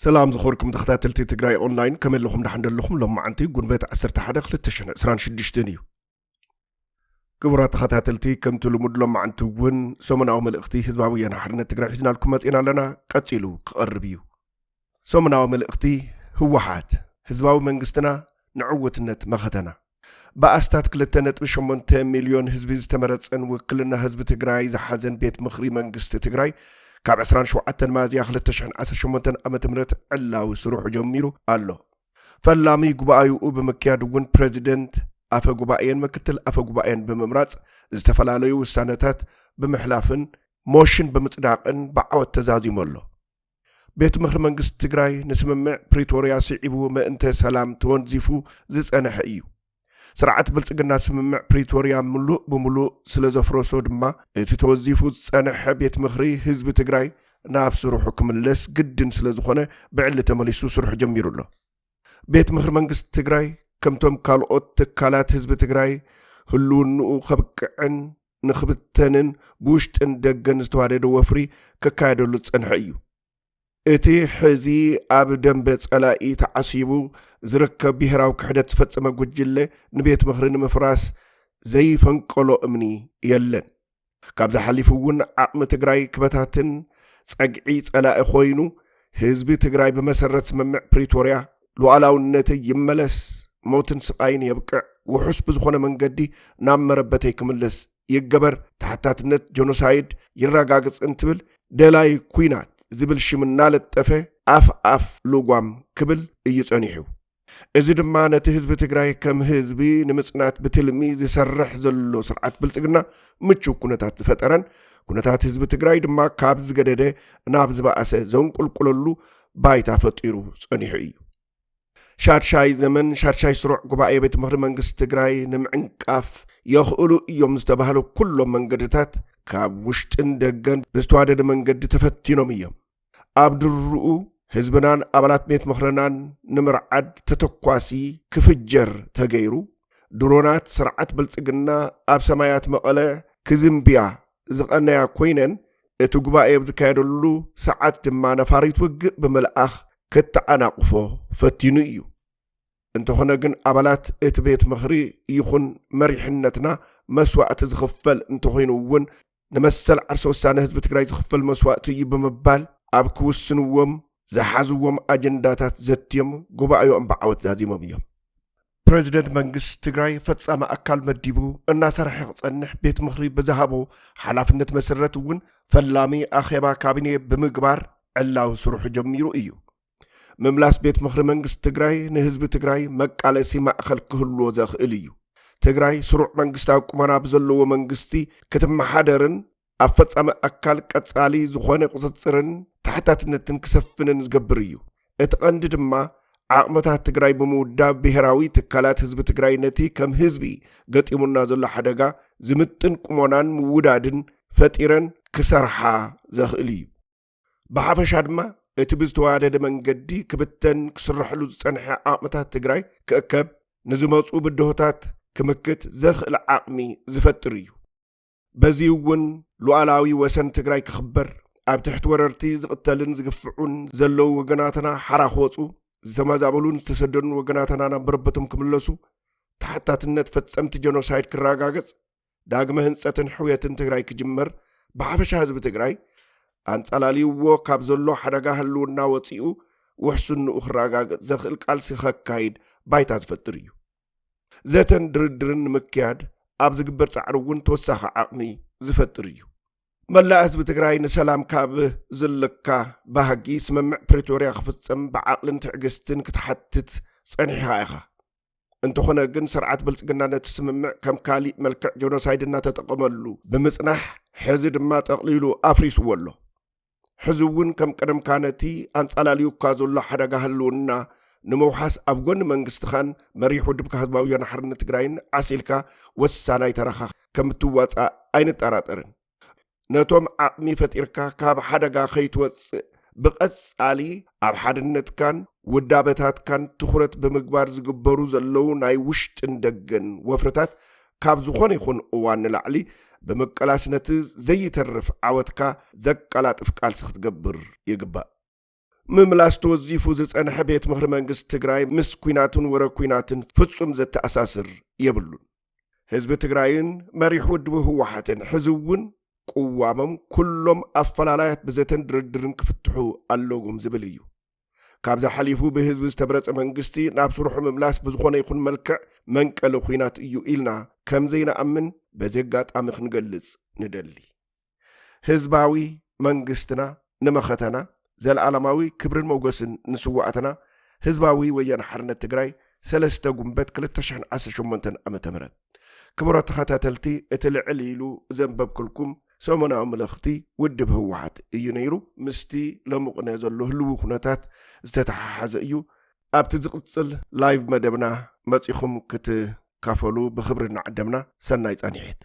سلام زخوركم تختاتلتي تقراي أونلاين كمل لكم دحن لكم لما عنتي قنبات 11 ديو كبرات تختاتلتي كم تلمد لما عنتو ون سومنا أومل اختي حزباوية نحرنا تقراي حزنا لكم ماتينا لنا قتلو قربيو سومنا أومل اختي هو حاد حزباوي منقستنا نعوة النت مختنا بأستات كلتنت بشمونت مليون حزبي زتمرت ان وكلنا حزب تقراي زحزن بيت مخري منقست تقراي كاب 27 مازيا 2018 ዓመተ ምህረት ዕላዊ ስሩሑ ጀሚሩ ኣሎ ፈላሚ ጉባኤኡ በመካየድ ውን ፕሬዚደንት አፈ ጉባኤን ምክትል አፈ ጉባኤን በመምራጽ ዝተፈላላዩ ውሳነታት በመሕላፍን ሞሽን በመጽዳቅን በዓወት ተዛዚሞሎ ቤት ምክር መንግስት ትግራይ ንስምምዕ ፕሪቶሪያ ሲዒቡ መእንተ ሰላም ተወንዚፉ ዝጸንሐ እዩ ስርዓት ብልጽግና ስምምዕ ፕሪቶሪያ ሙሉእ በሙሉእ ስለዘፍረሶ ድማ እቲ ተወዚፉ ጸንሐ ቤት ምክሪ ህዝቢ ትግራይ ናብ ስሩሑ ክምለስ ግድን ስለዝኾነ ብዕሊ ተመሊሱ ስሩሑ ጀሚሩሎ ቤት ምክሪ መንግስት ትግራይ ከምቶም ካልኦት ትካላት ህዝቢ ትግራይ ህልውንኡ ከብቅዕን ንኽብተንን ብውሽጥን ደገን ዝተዋደደ ወፍሪ ከካየደሉ ጸንሐ እዩ እቲ ሕዚ ኣብ ደንበ ጸላኢ ተዓሲቡ ዝርከብ ብሄራዊ ክሕደት ዝፈጸመ ጉጅለ ንቤት ምክሪ ንምፍራስ ዘይፈንቀሎ እምኒ የለን ካብ ዝሓሊፉ ውን ዓቕሚ ትግራይ ክበታትን ጸግዒ ጸላኢ ኮይኑ ህዝቢ ትግራይ ብመሰረት ስምምዕ ፕሪቶሪያ ሉዓላውነት ይመለስ ሞትን ስቃይን የብቅዕ ውሑስ ብዝኾነ መንገዲ ናብ መረበተይ ክምለስ ይገበር ተሓታትነት ጀኖሳይድ ይረጋግጽ እንትብል ደላይ ኩናት ዝብል ሽምና ለጠፈ አፍ ሉጓም ክብል እይጸኒሑ እዚ ድማ ነቲ ህዝቢ ትግራይ ከም ህዝቢ ንምጽናት ብትልሚ ዝሰርሕ ዘሎ ስርዓት ብልጽግና ምቹ ኩነታት ዝፈጠረን ኩነታት ህዝቢ ትግራይ ድማ ካብ ዝገደደ ናብ ዝበኣሰ ዘንቁልቁለሉ ባይታ ፈጢሩ ጸኒሑ እዩ ሻድሻይ ዘመን ሻድሻይ ስሩዕ ጉባኤ ቤት ምክሪ መንግስት ትግራይ ንምዕንቃፍ የኽእሉ እዮም ዝተባህሉ ኩሎም መንገድታት ካብ ውሽጥን ደገን ብዝተዋደደ መንገዲ ተፈቲኖም እዮም ኣብ ድርኡ ህዝብናን ኣባላት ቤት ምክርናን ንምርዓድ ተተኳሲ ክፍጀር ተገይሩ ድሮናት ስርዓት ብልጽግና ኣብ ሰማያት መቐለ ክዝምብያ ዝቐነያ ኮይነን እቲ ጉባኤ ዝካየደሉ ሰዓት ድማ ነፋሪት ውግእ ብምልኣኽ ከተዓናቅፎ ፈቲኑ እዩ እንተኾነ ግን ኣባላት እቲ ቤት ምክሪ ይኹን መሪሕነትና መስዋዕቲ ዝኽፈል እንተኾይኑ እውን ንመሰል ዓርሰ ውሳነ ህዝቢ ትግራይ ዝኽፈል መስዋዕቲ እዩ ብምባል ኣብ ክውስንዎም ዝሓዝዎም ኣጀንዳታት ዘትዮም ጉባኤኦም ብዓወት ዛዚሞም እዮም ፕሬዚደንት መንግስት ትግራይ ፈጻሚ ኣካል መዲቡ እናሰርሐ ክጸንሕ ቤት ምክሪ ብዝሃቦ ሓላፍነት መሰረት እውን ፈላሚ ኣኼባ ካቢኔ ብምግባር ዕላዊ ስሩሑ ጀሚሩ እዩ ምምላስ ቤት ምክሪ መንግስት ትግራይ ንህዝቢ ትግራይ መቃለሲ ማእኸል ክህልዎ ዘኽእል እዩ ትግራይ ስሩዕ መንግስታዊ ቁመና ብዘለዎ መንግስቲ ክትመሓደርን ኣብ ፈጻሚ ኣካል ቀጻሊ ዝኾነ ቁፅጽርን ታሕታትነትን ክሰፍንን ዝገብር እዩ እቲ ቀንዲ ድማ ዓቕምታት ትግራይ ብምውዳብ ብሄራዊ ትካላት ህዝቢ ትግራይ ነቲ ከም ህዝቢ ገጢሙና ዘሎ ሓደጋ ዝምጥን ቁመናን ምውዳድን ፈጢረን ክሰርሓ ዘኽእል እዩ ብሓፈሻ ድማ እቲ ብዝተዋደደ መንገዲ ክብተን ክስርሕሉ ዝጸንሐ ዓቕምታት ትግራይ ክእከብ ንዝመፁ ብድሆታት ክምክት ዘኽእል ዓቕሚ ዝፈጥር እዩ በዚ እውን ሉዓላዊ ወሰን ትግራይ ክኽበር ኣብ ትሕቲ ወረርቲ ዝቕተልን ዝግፍዑን ዘለው ወገናትና ሓራ ክወፁ ዝተመዛበሉን ዝተሰደዱን ወገናትና ናብ በረበቶም ክምለሱ ተሓታትነት ፈጸምቲ ጀኖሳይድ ክረጋገጽ ዳግመ ህንጸትን ሕውየትን ትግራይ ክጅመር ብሓፈሻ ህዝቢ ትግራይ አንጻላሊዎ ካብ ዘሎ ሓደጋ ህልውና ወፂኡ ውሕስንኡ ክረጋገጽ ዘኽእል ቃልሲ ከካይድ ባይታ ዝፈጥር እዩ ዘተን ድርድርን ምክያድ ኣብ ዝግበር ጻዕሪ እውን ተወሳኺ ዓቕሚ ዝፈጥር እዩ መላእ ህዝቢ ትግራይ ንሰላም ካብ ዝልካ ባህጊ ስምምዕ ፕሪቶሪያ ክፍጸም ብዓቕልን ትዕግስትን ክትሓትት ጸኒሕኻ ኢኻ እንተኾነ ግን ስርዓት ብልጽግና ነቲ ስምምዕ ከም ካሊእ መልክዕ ጀኖሳይድ እናተጠቐመሉ ብምጽናሕ ሕዚ ድማ ጠቕሊሉ ኣፍሪስዎ ኣሎ ሕዚ እውን ከም ቀደምካ ነቲ አንጻላልዩካ ዘሎ ሓደጋ ህልውና ንምውሓስ ኣብ ጎኒ መንግስትኻን መሪሕ ውድብካ ህዝባዊ ወያነ ሓርነት ትግራይን ዓሲልካ ወሳናይ ተረኻ ከም እትዋጻእ ኣይንጠራጠርን ነቶም ዓቕሚ ፈጢርካ ካብ ሓደጋ ከይትወፅእ ብቐጻሊ ኣብ ሓድነትካን ውዳበታትካን ትኹረት ብምግባር ዝግበሩ ዘለው ናይ ውሽጥን ደገን ወፍረታት ካብ ዝኾነ ይኹን እዋን ንላዕሊ بمقلاس نت زي ترف عوتكا زقالات افقال سختقبر يقبأ مملاس توزيفو زيصن حبيت مخر منغست تግራይ ምስ ኩናቱን ወረ ኩናትን ፍጹም ዘተኣሳስር የብሉን ህዝቢ ትግራይን መሪሕ ውድብ ህወሓትን ሕዝውን ቁዋሞም ኩሎም ኣፈላላያት ብዘተን ድርድርን ክፍትሑ ኣለዎም ዝብል እዩ ካብዛ ሓሊፉ ብህዝቢ ዝተመረፀ መንግስቲ ናብ ስሩሑ ምምላስ ብዝኾነ ይኹን መልክዕ መንቀለ ኩናት እዩ ኢልና ከም ዘይነኣምን በዘጋጣሚ ክንገልጽ ንደሊ ህዝባዊ መንግስትና ንመኸተና ዘልዓለማዊ ክብርን ሞገስን ንስዋዕትና ህዝባዊ ወያነ ሓርነት ትግራይ 3 ጉንበት 2018 ዓመተ ምህረት ክብራት ተኸታተልቲ እቲ ልዕል ኢሉ ዘንበብክልኩም ሰሞናዊ መልእኽቲ ውድብ ህወሓት እዩ ነይሩ ምስቲ ለሙቕነ ዘሎ ህልው ኩነታት ዝተተሓሓዘ እዩ ኣብቲ ዝቕፅል ላይቭ መደብና መፂኹም ክትካፈሉ ብኽብሪ ንዓደምና ሰናይ ጻኒዕት